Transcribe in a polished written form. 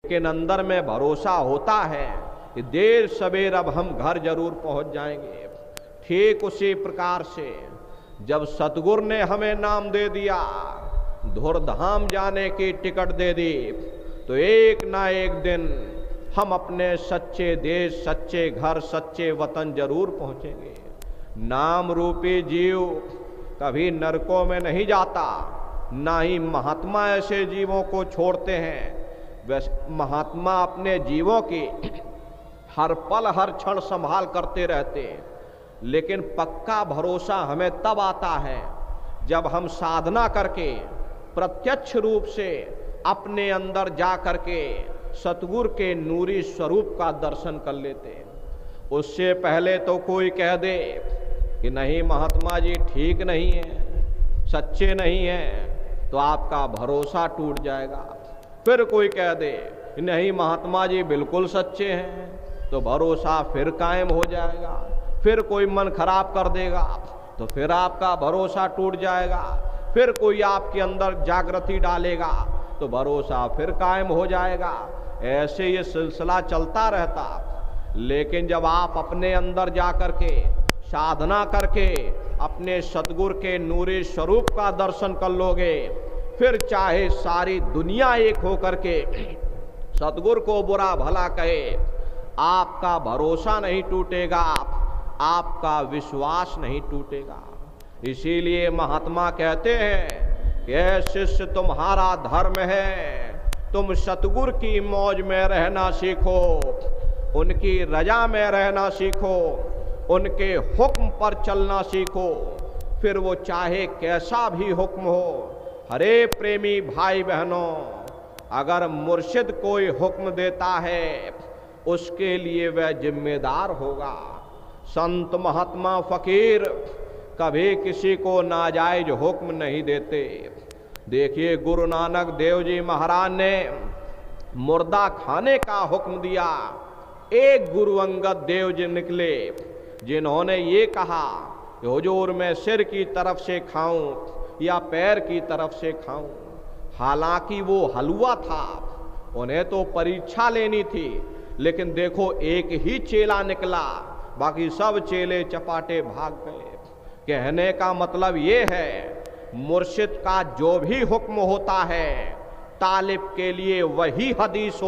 लेकिन अंदर में भरोसा होता है कि देर सवेर अब हम घर जरूर पहुंच जाएंगे। ठीक उसी प्रकार से जब सतगुरु ने हमें नाम दे दिया, धुरधाम जाने की टिकट दे दी, तो एक ना एक दिन हम अपने सच्चे देश, सच्चे घर, सच्चे वतन जरूर पहुंचेंगे। नाम रूपी जीव कभी नरकों में नहीं जाता, ना ही महात्मा ऐसे जीवों को छोड़ते हैं। वैसे महात्मा अपने जीवों की हर पल हर क्षण संभाल करते रहते हैं, लेकिन पक्का भरोसा हमें तब आता है जब हम साधना करके प्रत्यक्ष रूप से अपने अंदर जा करके सतगुरु के नूरी स्वरूप का दर्शन कर लेते हैं। उससे पहले तो कोई कह दे कि नहीं महात्मा जी ठीक नहीं है, सच्चे नहीं हैं, तो आपका भरोसा टूट जाएगा। फिर कोई कह दे नहीं महात्मा जी बिल्कुल सच्चे हैं, तो भरोसा फिर कायम हो जाएगा। फिर कोई मन खराब कर देगा तो फिर आपका भरोसा टूट जाएगा। फिर कोई आपके अंदर जागृति डालेगा तो भरोसा फिर कायम हो जाएगा। ऐसे ये सिलसिला चलता रहता। लेकिन जब आप अपने अंदर जा करके साधना करके अपने सतगुरु के नूरी स्वरूप का दर्शन कर लोगे, फिर चाहे सारी दुनिया एक होकर के सतगुरु को बुरा भला कहे, आपका भरोसा नहीं टूटेगा, आपका विश्वास नहीं टूटेगा। इसीलिए महात्मा कहते हैं कि ऐ शिष्य तुम्हारा धर्म है, तुम सतगुरु की मौज में रहना सीखो, उनकी रजा में रहना सीखो, उनके हुक्म पर चलना सीखो। फिर वो चाहे कैसा भी हुक्म हो। हरे प्रेमी भाई बहनों, अगर मुर्शिद कोई हुक्म देता है उसके लिए वह जिम्मेदार होगा। संत महात्मा फकीर कभी किसी को नाजायज हुक्म नहीं देते। देखिए गुरु नानक देव जी महाराज ने मुर्दा खाने का हुक्म दिया। एक गुरु अंगद देव जी निकले जिन्होंने ये कहा कि हुजूर मैं सिर की तरफ से खाऊं या पैर की तरफ से खाऊं। हालांकि वो हलवा था, उन्हें तो परीक्षा लेनी थी, लेकिन देखो एक ही चेला निकला, बाकी सब चेले चपाटे भाग गए। कहने का मतलब ये है मुर्शिद का जो भी हुक्म होता है तालिब के लिए वही हदीस